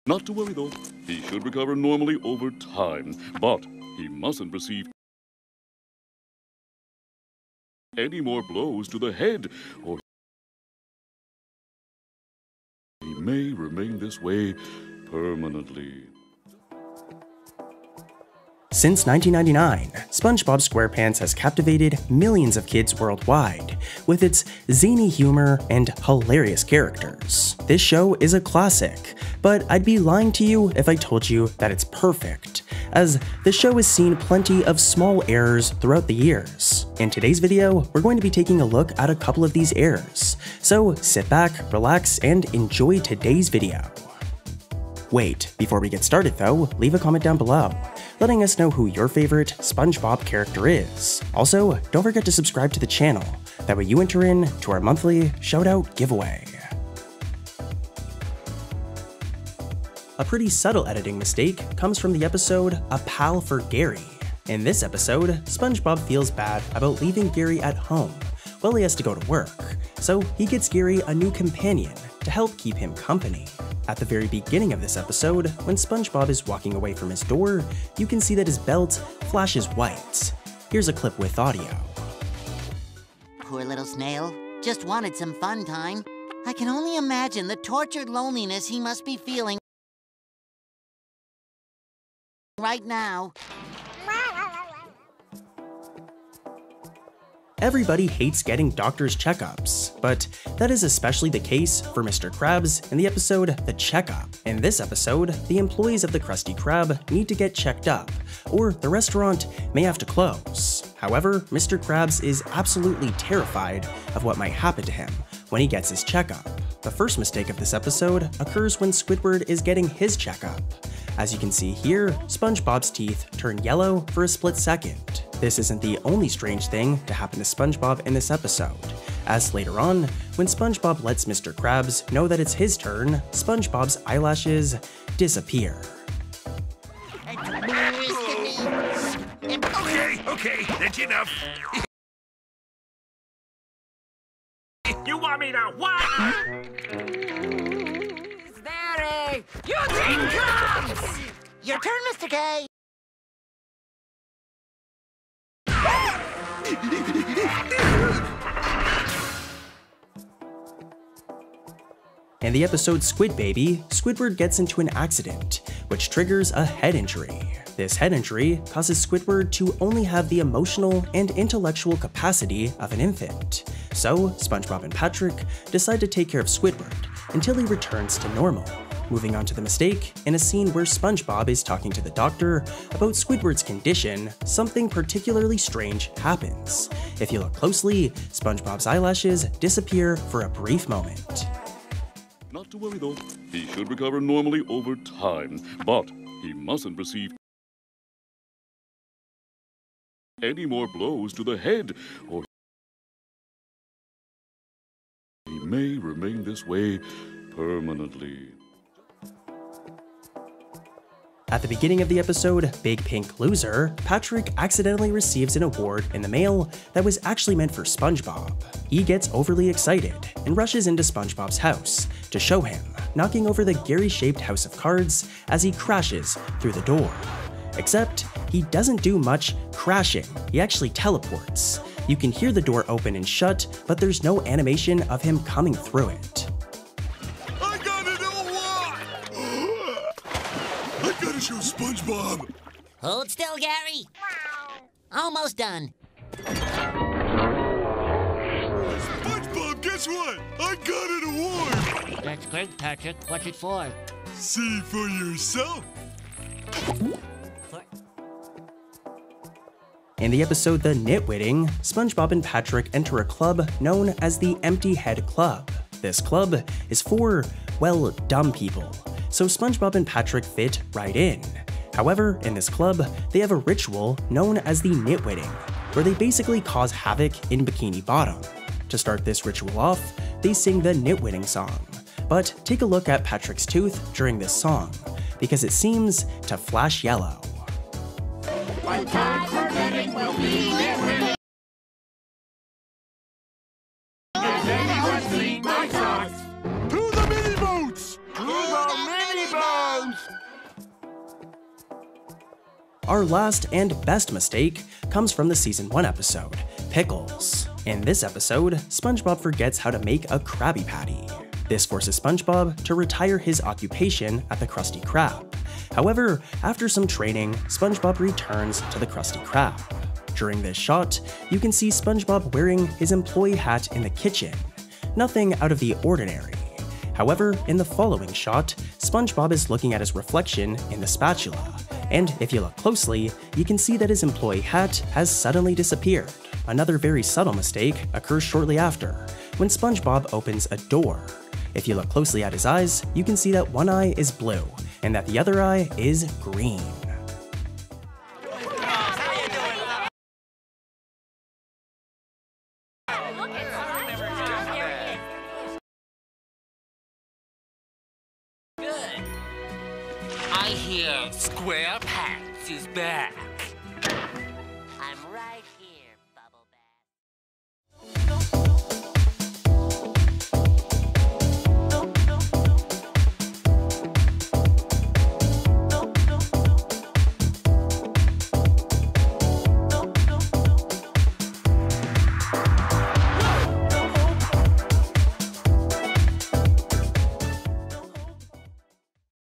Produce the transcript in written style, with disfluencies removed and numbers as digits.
Not to worry, though. He should recover normally over time, but he mustn't receive any more blows to the head, or he may remain this way permanently. Since 1999, SpongeBob SquarePants has captivated millions of kids worldwide with its zany humor and hilarious characters. This show is a classic, but I'd be lying to you if I told you that it's perfect, as the show has seen plenty of small errors throughout the years. In today's video, we're going to be taking a look at a couple of these errors, so sit back, relax, and enjoy today's video. Wait, before we get started though, leave a comment down below, letting us know who your favorite SpongeBob character is. Also, don't forget to subscribe to the channel, that way you enter in to our monthly shoutout giveaway. A pretty subtle editing mistake comes from the episode A Pal for Gary. In this episode, SpongeBob feels bad about leaving Gary at home while he has to go to work, so he gets Gary a new companion to help keep him company. At the very beginning of this episode, when SpongeBob is walking away from his door, you can see that his belt flashes white. Here's a clip with audio. Poor little snail. Just wanted some fun time. I can only imagine the tortured loneliness he must be feeling right now. Everybody hates getting doctor's checkups, but that is especially the case for Mr. Krabs in the episode The Checkup. In this episode, the employees of the Krusty Krab need to get checked up, or the restaurant may have to close. However, Mr. Krabs is absolutely terrified of what might happen to him when he gets his checkup. The first mistake of this episode occurs when Squidward is getting his checkup. As you can see here, SpongeBob's teeth turn yellow for a split second. This isn't the only strange thing to happen to SpongeBob in this episode, as later on, when SpongeBob lets Mr. Krabs know that it's his turn, SpongeBob's eyelashes disappear. Okay, that's enough. You want me to what? Barry! You take crumbs! Your turn, Mr. K! In the episode Squid Baby, Squidward gets into an accident, which triggers a head injury. This head injury causes Squidward to only have the emotional and intellectual capacity of an infant. So, SpongeBob and Patrick decide to take care of Squidward until he returns to normal. Moving on to the mistake, in a scene where SpongeBob is talking to the doctor about Squidward's condition, something particularly strange happens. If you look closely, SpongeBob's eyelashes disappear for a brief moment. Not to worry, though. He should recover normally over time, but he mustn't receive any more blows to the head, or he may remain this way permanently. At the beginning of the episode, Big Pink Loser, Patrick accidentally receives an award in the mail that was actually meant for SpongeBob. He gets overly excited and rushes into SpongeBob's house to show him, knocking over the Gary-shaped house of cards as he crashes through the door. Except, he doesn't do much crashing, he actually teleports. You can hear the door open and shut, but there's no animation of him coming through it. I gotta know why! I gotta show SpongeBob! Hold still, Gary. Almost done. SpongeBob, guess what? I got an award! That's great, Patrick. What's it for? See for yourself! In the episode The Nitwitting, SpongeBob and Patrick enter a club known as the Empty Head Club. This club is for, well, dumb people, so SpongeBob and Patrick fit right in. However, in this club, they have a ritual known as the Nitwitting, where they basically cause havoc in Bikini Bottom. To start this ritual off, they sing the Nitwitting song, but take a look at Patrick's tooth during this song, because it seems to flash yellow. One time permitting will be nitwitting. Has anyone seen my socks? To the mini boats! To the mini boats! gross! Our last and best mistake comes from the Season 1 episode, Pickles. In this episode, SpongeBob forgets how to make a Krabby Patty. This forces SpongeBob to retire his occupation at the Krusty Krab. However, after some training, SpongeBob returns to the Krusty Krab. During this shot, you can see SpongeBob wearing his employee hat in the kitchen. Nothing out of the ordinary. However, in the following shot, SpongeBob is looking at his reflection in the spatula, and if you look closely, you can see that his employee hat has suddenly disappeared. Another very subtle mistake occurs shortly after, when SpongeBob opens a door. If you look closely at his eyes, you can see that one eye is blue, and that the other eye is green. I hear SquarePants is back.